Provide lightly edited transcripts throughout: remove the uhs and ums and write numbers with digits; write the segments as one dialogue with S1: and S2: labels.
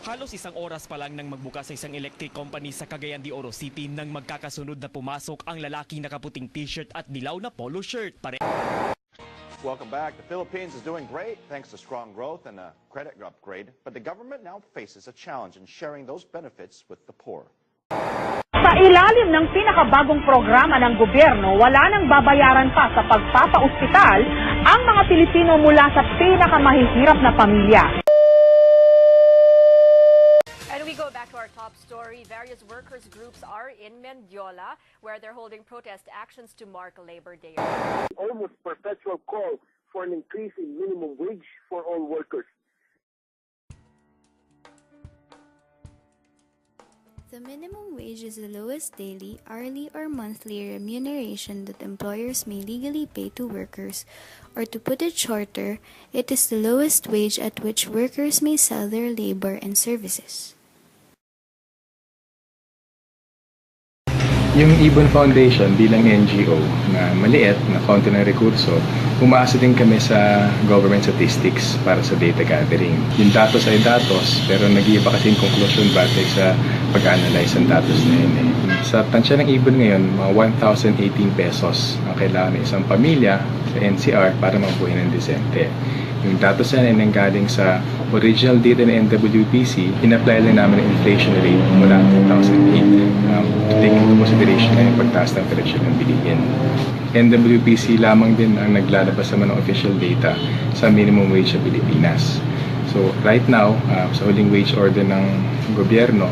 S1: Halos isang oras pa lang nang magbukas sa isang electric company sa Cagayan de Oro City nang magkakasunod na pumasok ang lalaking nakaputing t-shirt at dilaw na polo shirt.
S2: Welcome back. The Philippines is doing great thanks to strong growth and a credit upgrade, but the government now faces a challenge in sharing those benefits with the poor.
S3: Sa ilalim ng pinakabagong programa ng gobyerno, wala nang babayaran pa sa pagpapa-ospital ang mga Pilipino mula sa pinakamahihirap na pamilya.
S4: We go back to our top story. Various workers groups are in Mendiola where they're holding protest actions to mark Labor Day.
S5: Almost perpetual call for an increase in minimum wage for all workers.
S6: The minimum wage is the lowest daily, hourly, or monthly remuneration that employers may legally pay to workers, or to put it shorter, it is the lowest wage at which workers may sell their labor and services.
S7: Yung Ibon Foundation bilang NGO na maliit, na kaunti ng rekurso, umaasa din kami sa government statistics para sa data gathering. Yung datos ay datos, pero nag-iiba kasi yung conclusion batay sa pag-analyze ng datos na yun. Sa tansya ng ibon ngayon, mga 1,018 pesos ang kailangan ng isang pamilya sa NCR para mabuhay ng desente. Yung datos na yan ay nanggaling sa original data ng NWPC, in-apply lang namin ang inflation rate mula 2008 to take into consideration ng pagtaas ng presyo ng bilihin. NWPC lamang din ang naglalabas naman ng official data sa minimum wage sa Pilipinas. So right now, sa huling wage order ng gobyerno,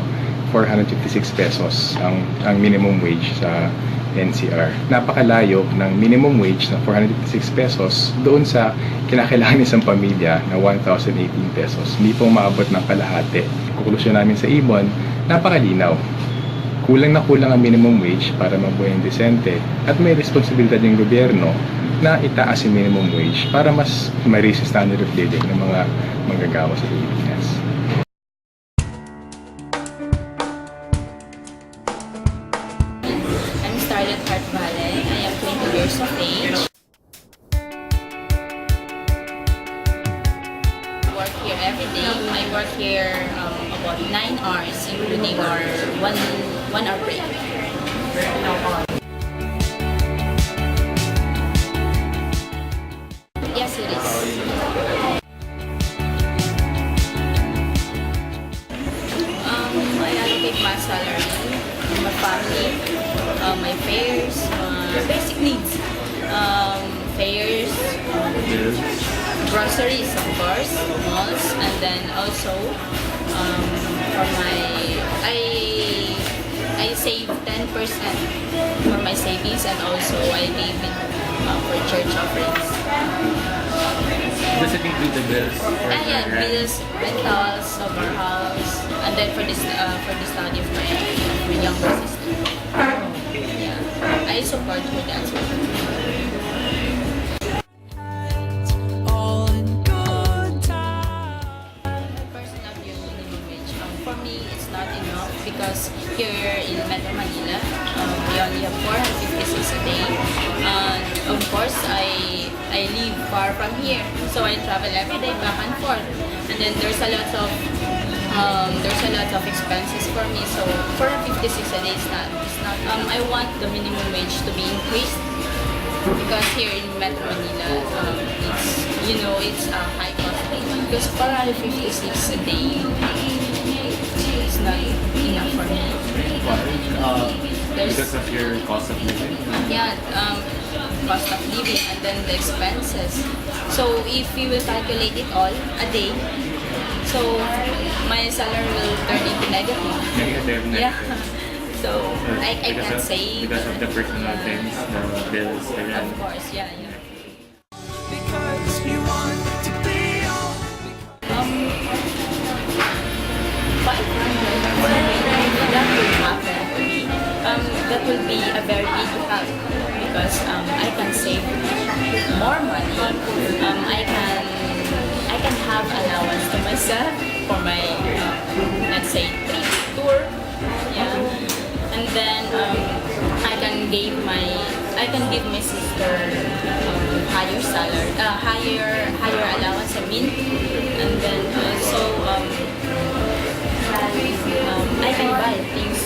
S7: 456 pesos ang minimum wage sa NCR. Napakalayo ng minimum wage na 456 pesos doon sa kinakailangan ng isang pamilya na 1,018 pesos. Hindi po maabot ng kalahati. Konklusyon namin sa Ibon, napakalinaw. Kulang na kulang ang minimum wage para mabuhay ang desente at may responsibilidad yung gobyerno na itaas yung minimum wage para mas ma-raise standard of living ng mga manggagawa sa Pilipinas.
S8: I am 20 years of age. I work here every day. I work here about 9 hours, including our one hour break. Yes, it is. I allocate my salary, my family, my fares, basic needs, fares, groceries, of course, malls, and then also for I save 10% for my savings, and also I leave it for church offerings.
S9: Does it include the bills?
S8: Yeah, bills, rentals of our house, and then for the study of my younger sister. Yeah, I support her that. Personal view minimum wage. For me, it's not enough because here in Metro Manila, we only have 456 a day. And of course, I live far from here, so I travel every day back and forth. And then there's a lot of expenses for me. So 456 a day is not. I want the minimum wage to be increased because here in Metro Manila, it's a high cost rate. Because 456 a day is not enough for me.
S9: Because of your cost of living?
S8: Yeah, cost of living and then the expenses. So if you will calculate it all a day, so my salary will turn into negative.
S9: Negative.
S8: Yeah. So I can't save.
S9: Because of the personal things, the bills, the rent.
S8: Of course, yeah.
S10: Because you want to be all.
S8: 500. That will happen to me. That will be a very big help because I can save more money. I can have allowance to myself for my let's say trip tour. Yeah. And then I can give my sister higher salary, higher allowance. And then also can buy things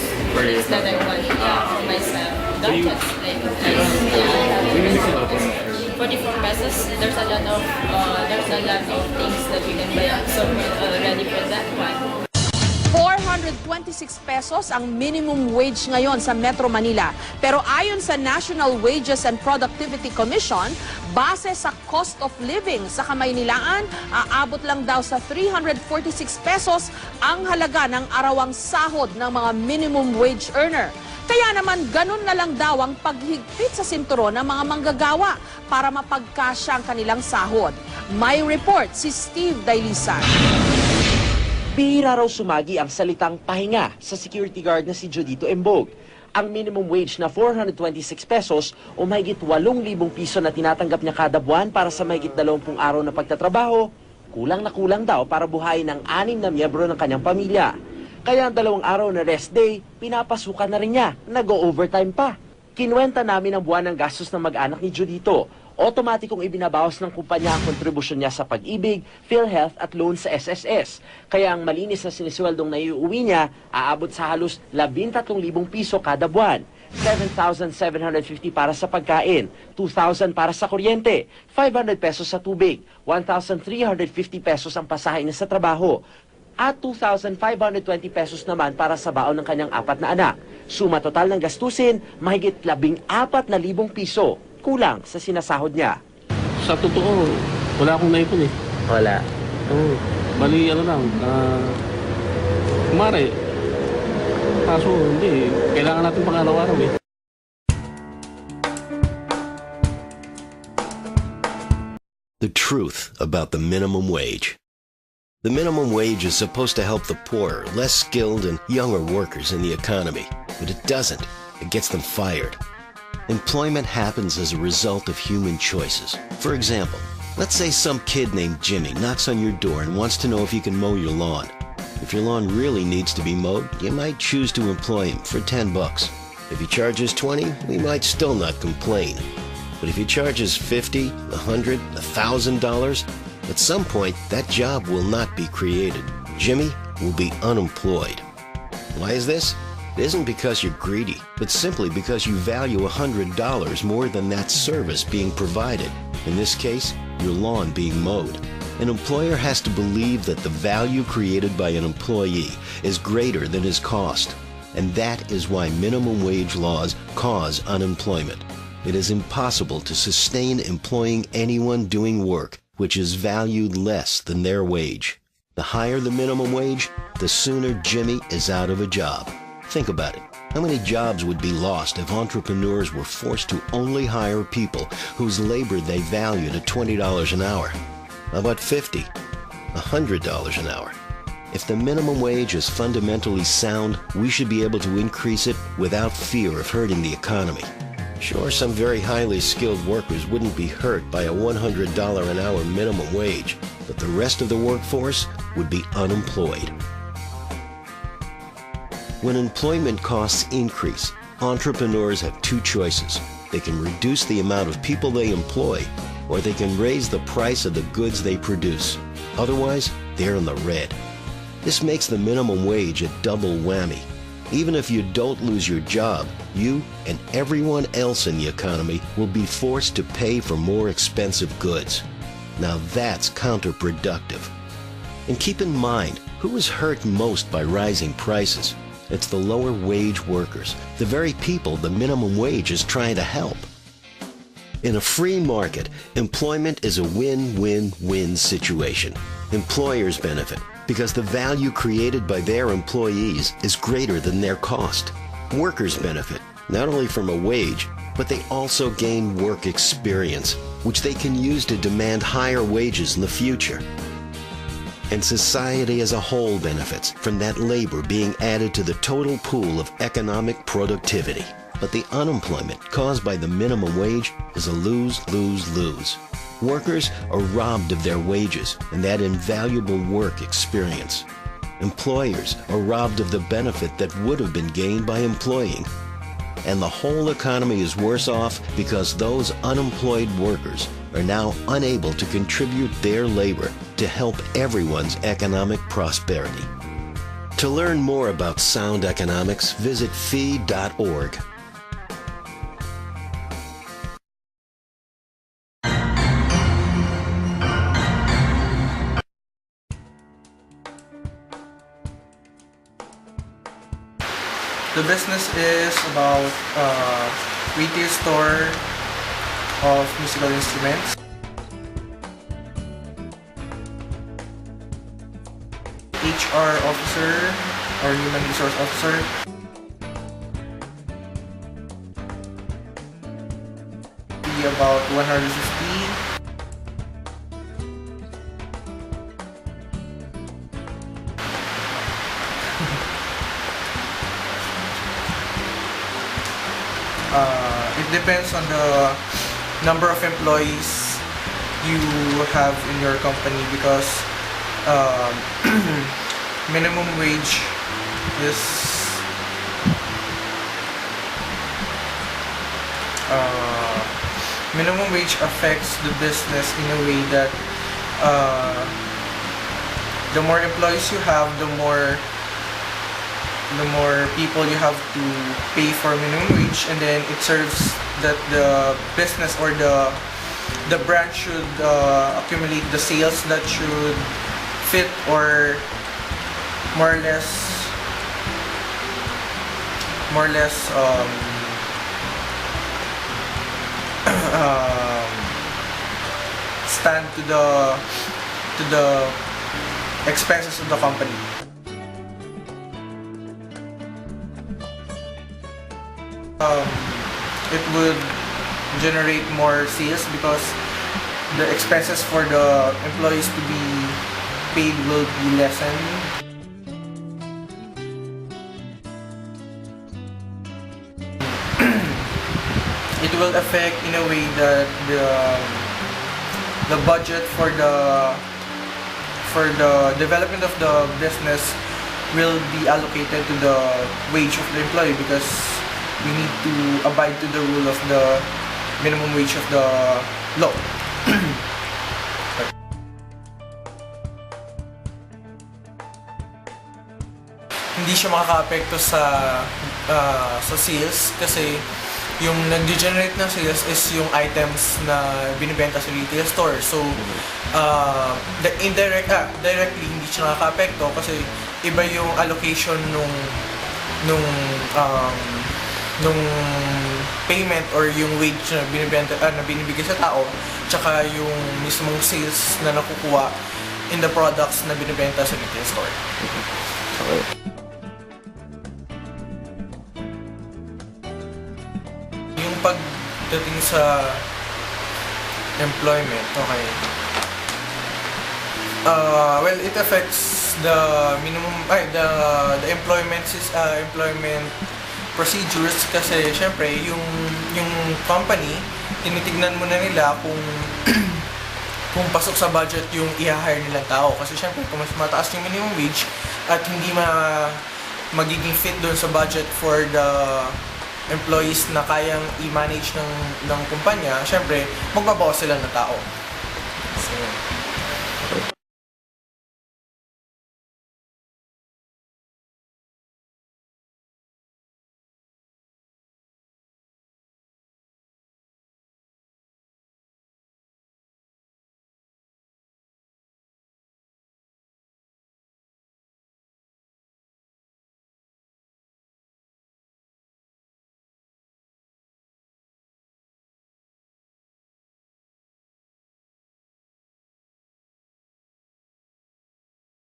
S8: that I want for myself. Gadgets, like, yeah. 44 pesos, there's a lot of things that we can buy. So we're ready for that one.
S3: 426 pesos ang minimum wage ngayon sa Metro Manila. Pero ayon sa National Wages and Productivity Commission, base sa cost of living sa Kamaynilaan, aabot lang daw sa 346 pesos ang halaga ng arawang sahod ng mga minimum wage earner. Kaya naman ganun na lang daw ang paghigpit sa sinturon ng mga manggagawa para mapagkasya ang kanilang sahod. May report si Steve Dailisan.
S11: Bihira raw sumagi ang salitang pahinga sa security guard na si Judito Embog. Ang minimum wage na 426 pesos o mahigit 8,000 piso na tinatanggap niya kada buwan para sa mahigit 20 araw na pagtatrabaho, kulang na kulang daw para buhayin ang 6 na miyembro ng kanyang pamilya. Kaya ang 2 araw na rest day, pinapasukan na rin niya, nag-overtime pa. Kinuwenta namin ang buwan ng gastos ng mag-anak ni Judito. Otomatikong ibinabawas ng kumpanya ang kontribusyon niya sa pag-ibig, PhilHealth at loan sa SSS. Kaya ang malinis na sinisweldong naiuwi niya, aabot sa halos 13,000 piso kada buwan. 7,750 para sa pagkain, 2,000 para sa kuryente, 500 pesos sa tubig, 1,350 pesos ang pasahe niya sa trabaho, at 2,520 pesos naman para sa baon ng kanyang 4 na anak. Suma total ng gastusin, mahigit 14,000 piso. Kulang sa sinasahod niya.
S12: Sa totoo, wala akong naipon eh.
S11: Wala.
S12: Bali, kumare. Kaso, hindi. Kailangan natin pang-araw-araw eh.
S13: The truth about the minimum wage. The minimum wage is supposed to help the poorer, less skilled, and younger workers in the economy, but it doesn't. It gets them fired. Employment happens as a result of human choices. For example, let's say some kid named Jimmy knocks on your door and wants to know if you can mow your lawn. If your lawn really needs to be mowed, you might choose to employ him for $10. If he charges $20, we might still not complain. But if he charges $50, $100, $1,000, at some point that job will not be created. Jimmy will be unemployed. Why is this? It isn't because you're greedy, but simply because you value $100 more than that service being provided. In this case, your lawn being mowed. An employer has to believe that the value created by an employee is greater than his cost. And that is why minimum wage laws cause unemployment. It is impossible to sustain employing anyone doing work which is valued less than their wage. The higher the minimum wage, the sooner Jimmy is out of a job. Think about it. How many jobs would be lost if entrepreneurs were forced to only hire people whose labor they valued at $20 an hour? How about $50? $100 an hour? If the minimum wage is fundamentally sound, we should be able to increase it without fear of hurting the economy. Sure, some very highly skilled workers wouldn't be hurt by a $100 an hour minimum wage, but the rest of the workforce would be unemployed. When employment costs increase, entrepreneurs have two choices. They can reduce the amount of people they employ, or they can raise the price of the goods they produce. Otherwise, they're in the red. This makes the minimum wage a double whammy. Even if you don't lose your job, you and everyone else in the economy will be forced to pay for more expensive goods. Now that's counterproductive. And keep in mind, who is hurt most by rising prices? It's the lower wage workers, the very people the minimum wage is trying to help. In a free market, employment is a win-win-win situation. Employers benefit because the value created by their employees is greater than their cost. Workers benefit not only from a wage, but they also gain work experience, which they can use to demand higher wages in the future. And society as a whole benefits from that labor being added to the total pool of economic productivity. But the unemployment caused by the minimum wage is a lose-lose-lose. Workers are robbed of their wages and that invaluable work experience. Employers are robbed of the benefit that would have been gained by employing. And the whole economy is worse off because those unemployed workers are now unable to contribute their labor to help everyone's economic prosperity. To learn more about sound economics, visit fee.org.
S14: The business is about retail store of musical instruments. HR officer or human resource officer. Be about 150. It depends on the number of employees you have in your company because minimum wage is minimum wage affects the business in a way that the more employees you have, the more people you have to pay for minimum wage, and then it serves that the business or the brand should accumulate the sales that should fit or more or less stand to the expenses of the company. It would generate more sales because the expenses for the employees to be paid will be lessened. It will affect in a way that the budget for the development of the business will be allocated to the wage of the employee because we need to abide to the rule of the minimum wage of the law. Hindi siya makaka-apekto sa sales kasi yung nag-generate ng sales is yung items na binibenta sa retail store. So, directly hindi siya nakaka-apekto kasi iba yung allocation nung payment or yung wage na binibigay sa tao tsaka yung mismong sales na nakukuha in the products na binibenta sa retail store. Yung pagdating sa employment, okay. Well, it affects the minimum the employment procedures kasi syempre yung company tinitignan muna nila kung pasok sa budget yung i-hire nilang tao kasi syempre kung mas mataas yung minimum wage at hindi magiging fit doon sa budget for the employees na kayang i-manage ng kumpanya, syempre magbabawas sila ng tao. So,